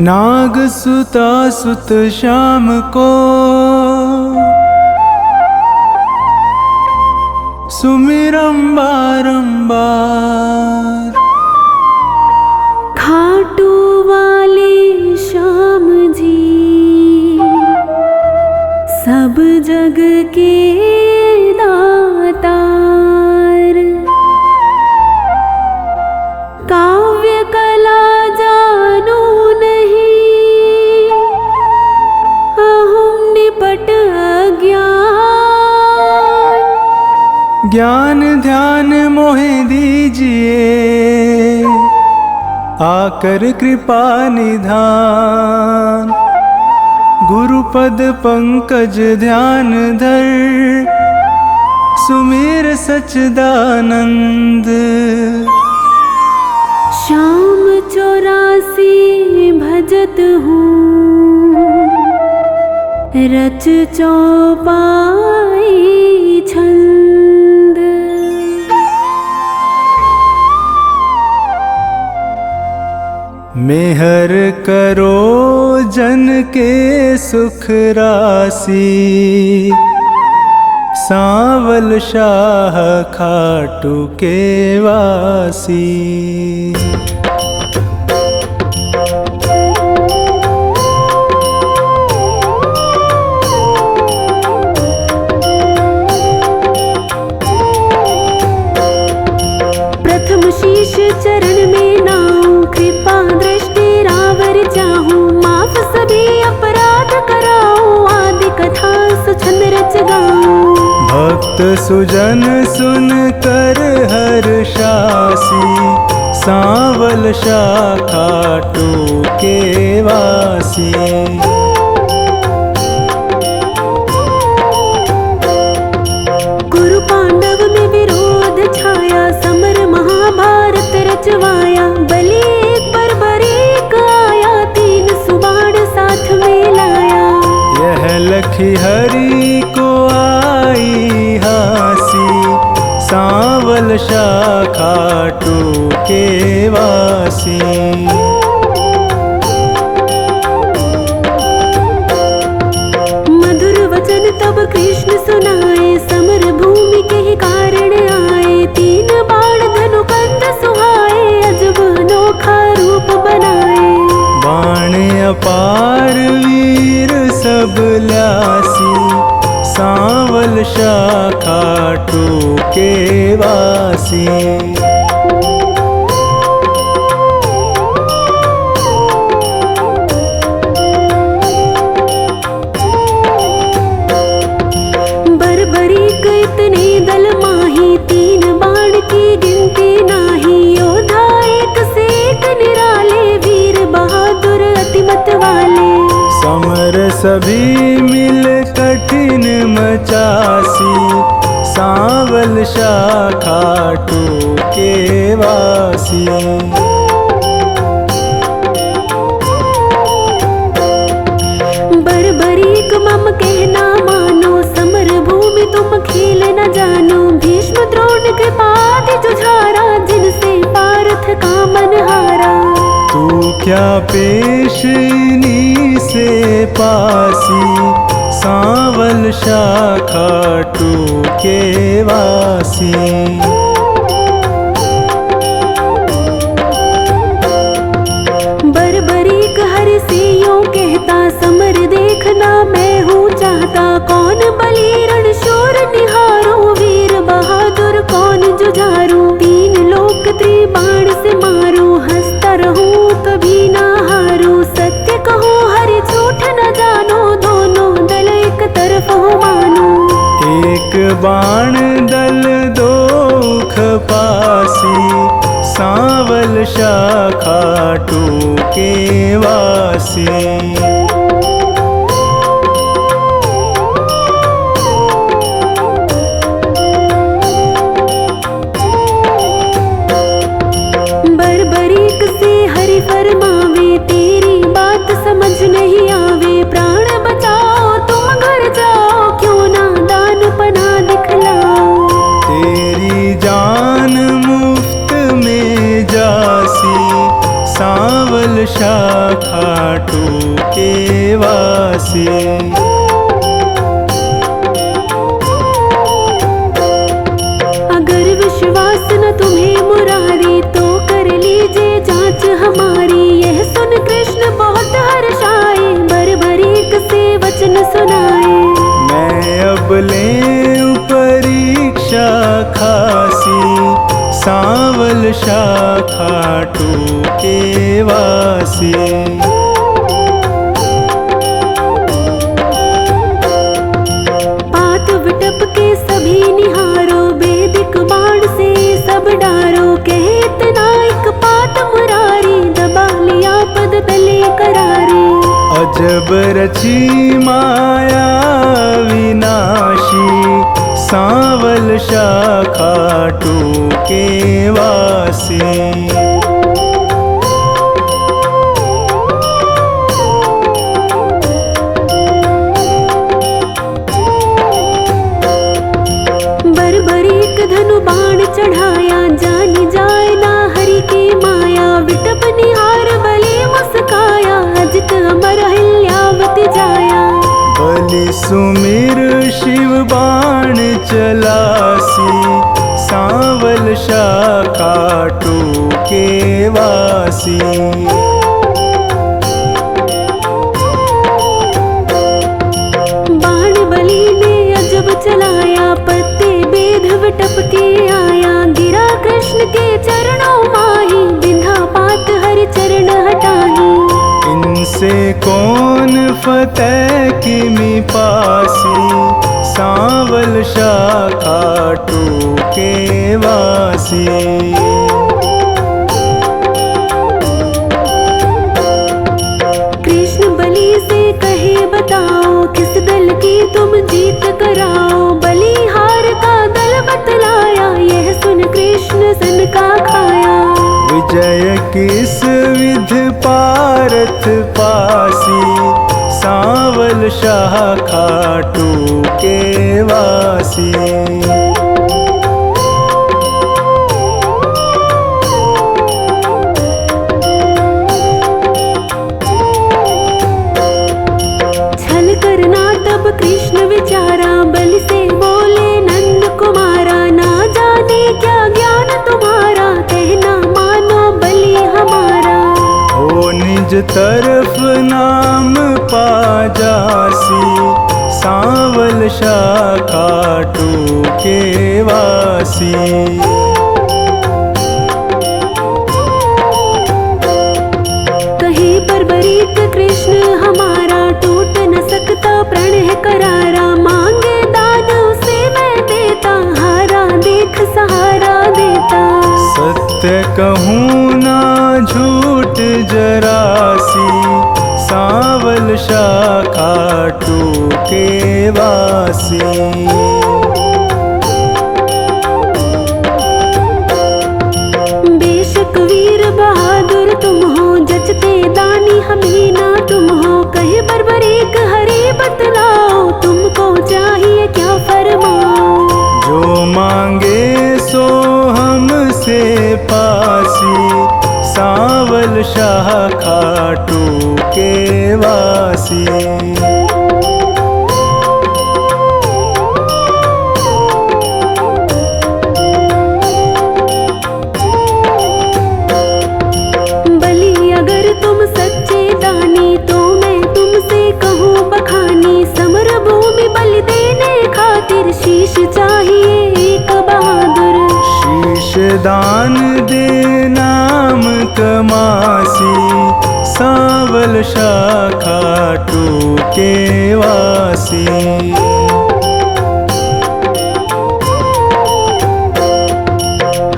नाग सुता सुत श्याम को सुमिरम बारंबार। खाटू वाले श्याम जी सब जग के दातार। काव्य कला जानो नहीं अहम निपट अज्ञान। ज्ञान ध्यान मोहे दीजिए आकर कृपा निधान। गुरुपद पंकज ध्यान धर सुमिर सच्चिदानंद। श्याम 84 भजत हूँ रच चौपाई छंद। मेहर करो जन के सुख राशि सांवल शाह खाटू के वासी। प्रथम शीश चरण में नाऊं कृपा दृष्टि रावर चाहूं। माफ सभी अपराध कराऊं आदि कथा सुछंद रच गाऊं। भक्त सुजन सुन कर हर्षासी सांवल शाह खाटू के वासी। कुरु पांडव में विरोध छाया समर महाभारत रचवाया। बलि एक पर बरीक आया तीन सुबाण साथ में लाया। यह लखी हरि को आई हासी सांवल शाह खाटू के वासी। मधुर वचन तब कृष्ण सुनाए समर भूमि के ही कारण आए। तीन बाण धनु कंध सुहाए अजब अनोखा रूप बनाए। बाण अपार वीर सब ल्यासी सांवल शाह खाटू के वासी। बरबरीक इतने दल माही तीन बाण की गिनती नाही। योद्धा एक से एक निराले वीर बहादुर अतिमत वाले। समर सभी मिल कठिन मचासी सांवल शाह खाटू के वासी। बरबरीक मम कहना मानो समर भूमि तुम खेल न जानो। भीष्म द्रोण कृपादि जुझारा जिनसे पार्थ का मन हारा। तू क्या पेशनी से पासी सांवल शाह खाटू के वासी। बरबरीक हरि से यूं कहता समर देखना मैं हूँ चाहता। कौन बलि रण शूर निहारो वीर बहादुर कौन जुझारू। तीन लोक त्रिबाण से मारू हंसता रहूं कभी ना हारू। सत्य कहूँ हरि झूठ न जानो दोनों दल एक तरफ हो मानो। एक बाण दल दो खपासी सांवल शाह खाटू के वासी। बरबरीक से हरि फरमावे तेरी बात समझ नहीं आवे। प्राण बचाओ तुम घर जाओ क्यों ना दान पना दिखलाओ। तेरी जान मुफ्त में जासी सांवल शाखा टूके वासी। अगर विश्वास न तुम्हें मुरारी तो कर लीजिए जांच हमारी। यह सुन कृष्ण बहुत हर्षाए, बरबरीक से वचन सुनाए। मैं अब लें परीक्षा खासी, सांवल शाखा टूके वासी। पात विटप के सभी निहारो, वैदिक बाण से सब डारो। कहे इतना एक पात मुरारी, दबा लिया पद तले करारे। अजब रची माया विनाशी, सांवल शाखा टूके वासी। बरबरीक धनु बाण चढ़ाया, जानी जाए ना हरि की माया। विटप निहार बलि मुस्काया, अजित अमर हिल्यावति जाया। बलि सुमिर शिव बाण चलासी, सांवल शाखा टूके वासी। बाण बलि ने अजब चलाया, पत्ते बेध विटप के आया। गिरा कृष्ण के चरणों माही, बिंधा पात हरि चरण हटाही। इनसे कौन फतेह किमि पासी, सांवल शाखा टूके वासी। कृष्ण बलि से कहे बताओ, किस दल की तुम जीत कराओ। बलिहार का दल बतलाया, यह सुन कृष्ण सन का खाया। विजय किस विध पारथ पासी, सांवल शाखा टूके वासी। छल करना तब कृष्ण विचारा, बलि से बोले नंद कुमारा। ना जाने क्या ज्ञान तुम्हारा, कहना मानो बलि हमारा। हो निज तरफ नाम पा जासी, सांवल शाखा टूके वासी। कहे बरबरीक कृष्ण हमारा, टूट न सकता प्रण है करारा। मांगे दान उसे मैं देता, हारा देख सहारा देता। सत्य कहूँ ना झूठ जरासी, सांवल शाखा टूके वासी। बेशक वीर बहादुर तुम हो, जचते दानी हमें ना तुम हो। कहे बरबरीक हरि बतलाओ, तुमको चाहिए क्या फरमाओ। जो मांगे सो हमसे पासी, सांवल शाखा टूके वासी। बलि अगर तुम सच्चे दानी, तो मैं तुमसे कहूँ बखानी। समर भूमि बलि देने खातिर, शीश चाहिए एक बहादुर। शीश दान दे नाम कमासी, सांवल शाखा टूके वासी।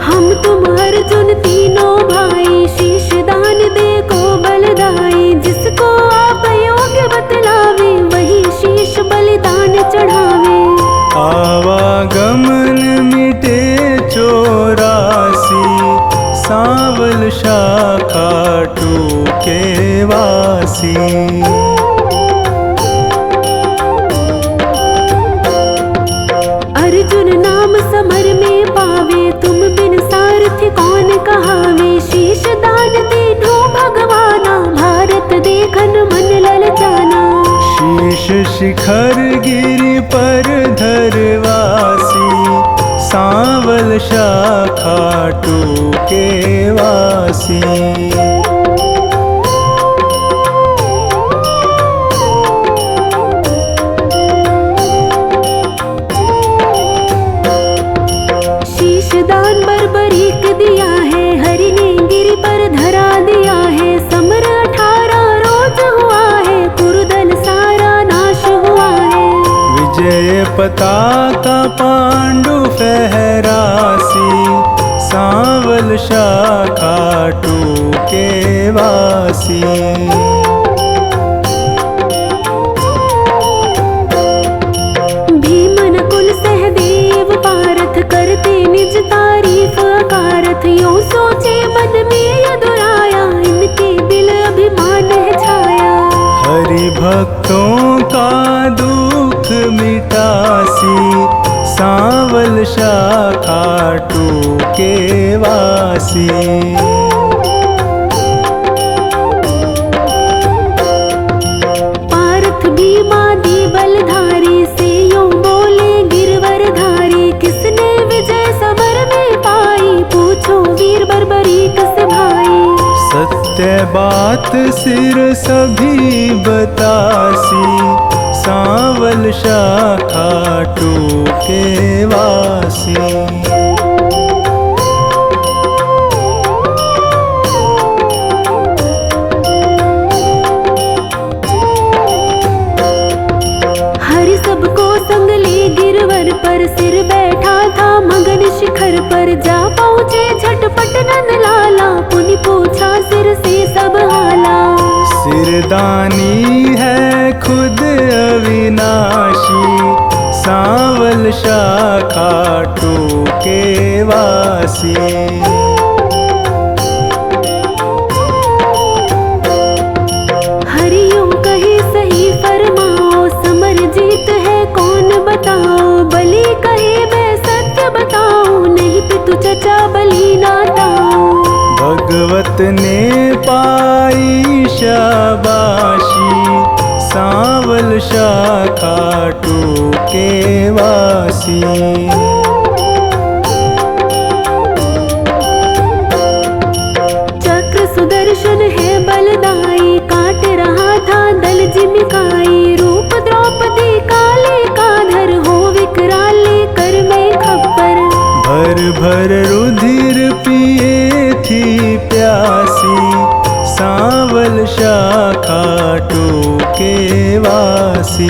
हम तुम अर्जुन तीनों भाई, शीश दान दे को बलदाई। जिसको आप योग्य बतलावे, वही शीश बलिदान चढ़ावे। आवागमन मिटे चौरासी, सांवल शाखा टूके वासी। अर्जुन नाम समर में पावे, तुम बिन सारथी कौन कहावे। शीश दान तीनों के वासी। दान बर्बरीक दिया है, हरि ने गिरि पर धरा दिया है। समर 18 रोज हुआ है, कुरुदल सारा नाश हुआ है। विजय पताका पांडु फहरासी, सांवल शाखा टूके वासी। भीमन कुल सहदेव पारथ करते निज तारीफ अकारथ। यूं सोचे मन में यदुराया, इनके दिल अभिमान है छाया। हरि भक्तों का दुख मिटासी, सांवल शाखा टूके वासी। पारथ भीमादि बलधारी, से यूं बोले गिरवर धारी। किसने विजय समर में पाई, पूछो वीर बर्बरीक से भाई। सत्य बात सिर सभी बतासी, सांवल शाखा टूके वासी। हरि सबको संग ले गिरवर पर, सिर बैठा था मगन शिखर पर। जा पहुँचे झटपट नंद लाला, पुनि पूछा सिर से सब हाला। सिरदानी है खुद अविनाशी, सांवल शाखा टूके वासी। हरि यूं कहे सही फरमाओ, समर जीत है कौन बताओ। बलि कहे मैं सत्य बताऊं, नहीं पितु चचा बलि नाताऊं। भगवत ने पाई शाबाशी, सांवल शाखा टूके वासी। चक्र सुदर्शन है बलदाई, काट रहा था दल जिमिकाई। रूप द्रौपदी काले का धर, हो विकराल कर मैं खप्पर। भर भर रुधिर पिए थी प्यासी, सांवल शाखा टूके वासी।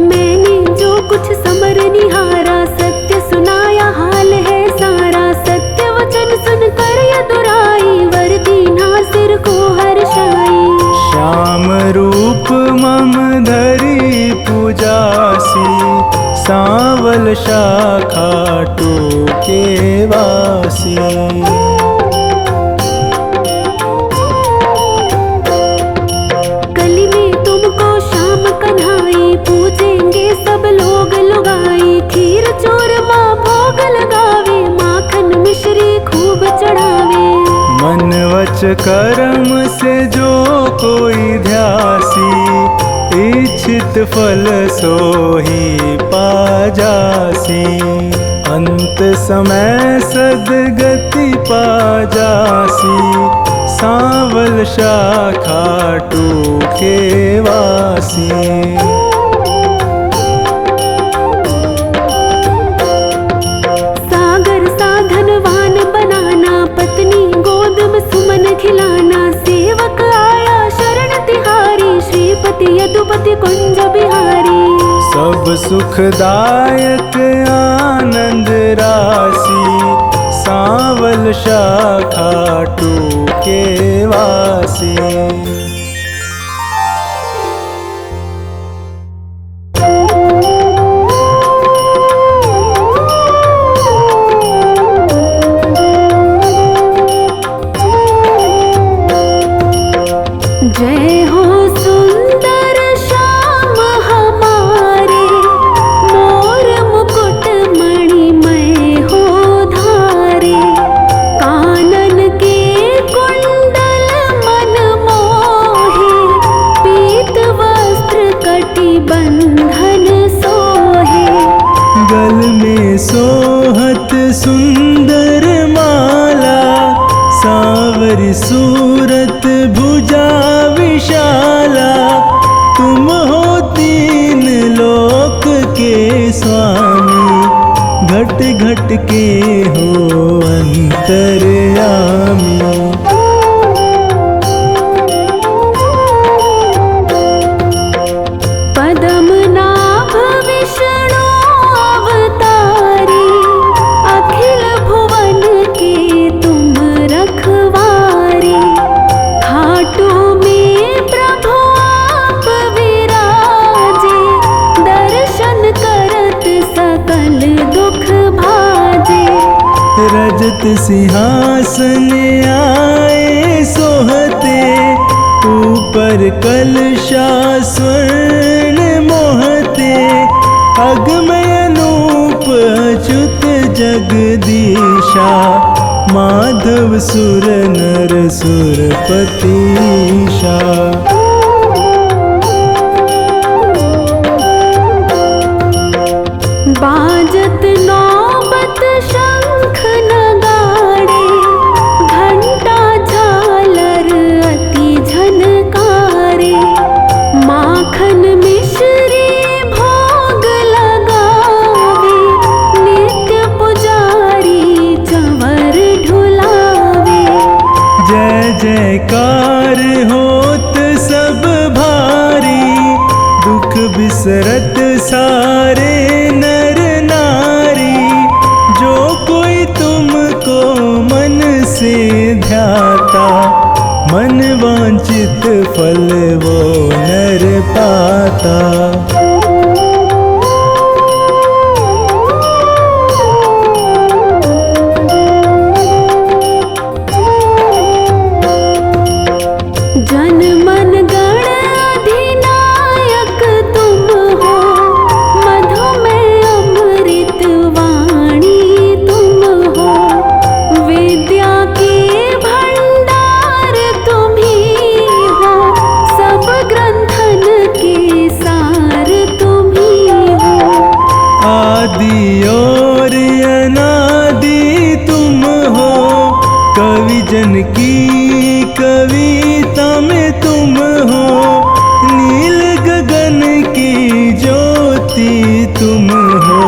मैंने जो कुछ समर निहारा, सत्य सुनाया हाल है सारा। सत्य वचन सुनकर यदुराई, वर दीना सिर को हर्षाई। श्याम रूप मम धरी पूजासी, सांवल शाखा टूके वासी। कली में तुमको शाम कन्हाई, पूजेंगे सब लोग लुगाई। खीर चूरमा भोग लगावे, माखन मिश्री खूब चढ़ावे। मन वच कर्म से जो कोई ध्यासी, इच्छित फल सोही पाजासी। अंत समय सदगति पाजासी, सांवल शाखा टूके वासी। सागर साधनवान बनाना, पत्नी गोद में सुमन खिलाना। सेवक आया शरण तिहारी, श्रीपति यदुपति कुंज बिहारी। सब सुखदायक आनंद राशि, सांवल शाखा टूके वासी। जय हो सुंदर श्याम हमारे, मोर मुकुट मणिमय हो धारे। कानन के कुंडल मन मोह सूरत भुजा विशाला, तुम हो तीन लोक के स्वामी, घट घट के हो अंतर्यामी। पद्मनाभ विष्णु अवतारी, अखिल भुवन के तुम रखवारी। खाटू में प्रभु आप विराजे, दर्शन करत सकल दुख भाजे। रजत सिंहासन आए सोहते, ऊपर कलशा स्वर्ण मोहते। अगमय अनूप अच्युत जगदीशा, माधव सुर नर सुरपतीशा। बाजत नौबत शंख नगाड़े, घंटा झालर अति झनकारे। माखन मिश्री भोग लगावे, नित्य पुजारी चंवर ढुलावे। जय जयकार होत सब भारी, दुख बिसरत सारे नर नारी। जो कोई तुमको मन से ध्याता, मन वांछित फल वो नर पाता। जन मन गण अधिनायक तुम हो, मधुमेह अमृत वाणी तुम हो। विद्या के भंडार तुम ही हो, सब ग्रंथन के सार तुम ही हो। आदि और अनादि तुम हो, कवि जन की कविता में तुम हो। नील गगन की ज्योति तुम हो,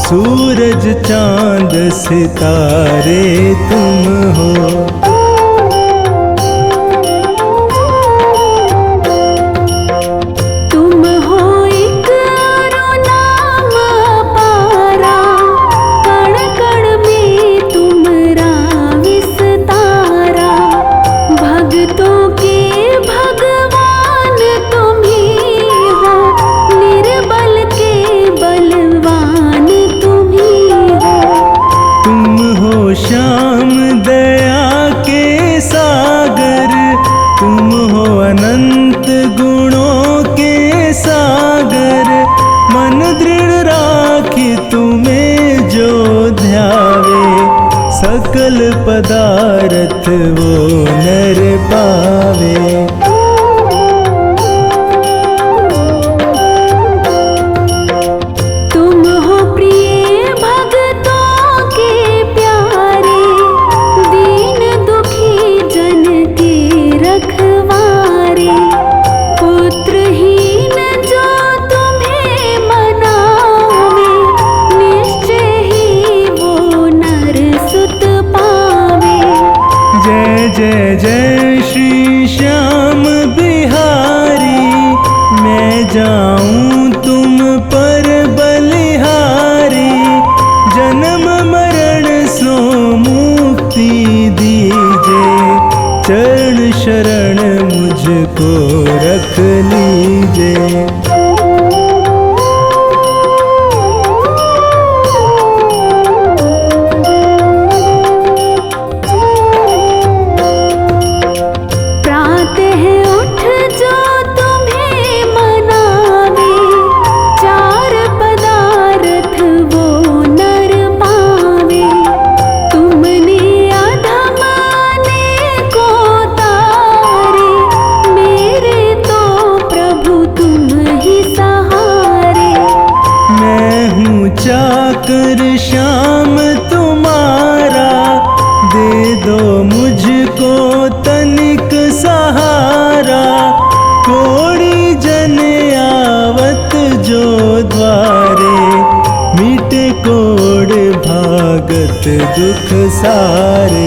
सूरज चांद सितारे तुम हो। तुम हो एक अरु नाम अपारा, कण कण में तुमरा विस्तारा। भक्तों के भगवान तुम ही हो, निर्बल के बलवान तुम ही हो। तुम हो श्याम दया के सागर, तुम हो अनंत गुणों के सागर। मन दृढ़ राखी तुम्हें जो ध्यावे, सकल पदार्थ वो नर पावे। तुम हो प्रिय भक्तों के प्यारे, दीन दुखी जन के रखवारे। पुत्रहीन जो तुम्हें मनावे, निश्चय ही वो नर सुत पावे। जय जय जय श्री श्याम बिहारी, मैं जाऊं तुम पर बलिहारी। जन्म मरण सो मुक्ति दीजे, चरण शरण मुझको रख लीजे। प्रातः उठ जो तुम्हें मनावे, चार पदार्थ वो नर पावे। तुमने अधम को तारे, मेरे तो प्रभु तुम ही सहारे। मैं हूँ चाकर श्याम तुम्हारा, दे दो मुझको कष्ट दुख सारे।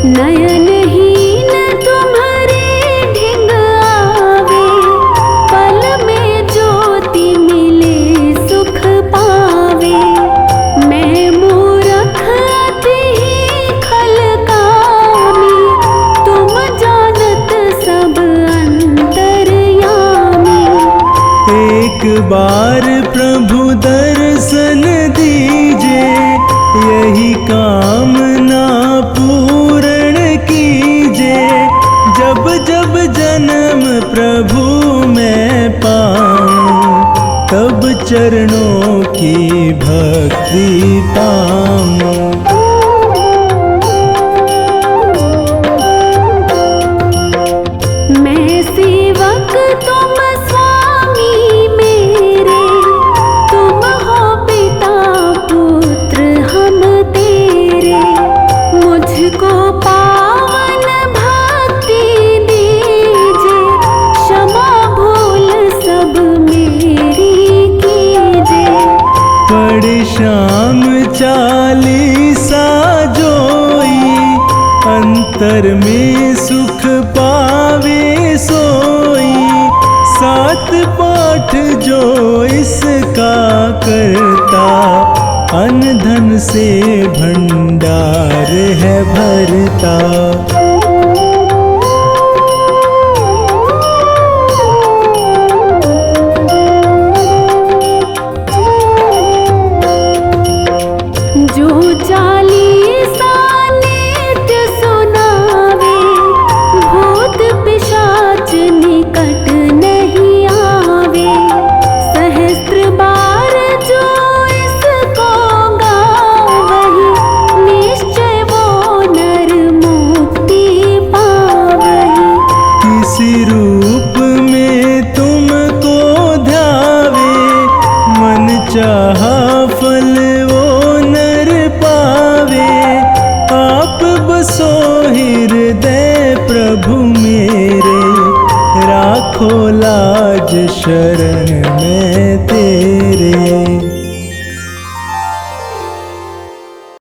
नयनहीन तुम्हारे ढिंग आवे, पल में ज्योति मिले सुख पावे। मैं मूरख अति खल कामी, तुम जानत सब अंतर्यामी। एक बार प्रभु दर्शन दीजे, यही कामना पूर्ण कीजे। जब जब जन्म प्रभु मैं पाऊं, तब चरणों की भक्ति पाऊं। मैं सेवक तुम स्वामी मेरे, तुम हो पिता पुत्र हम तेरे। मुझको पावन भक्ति दीजे, क्षमा भूल सब मेरी कीजे। पढ़े श्याम चालीसा जोई, अंतर में सुख पावे सोई। सात पाठ जो इसका करता, अन्न धन से भंडार है भरता। जो चालीसा नित्य सुनावे, भूत पिशाच निकट नहीं आवे। सहस्त्र बार जो इसको गावहि, निश्चय वो नर मुक्ति पावहि। किसी रूप में तुमको ध्यावे, मन चाहा फल वो नर पावे। आप बसो हृदय प्रभु मेरे, राखो लाज शरण में तेरे।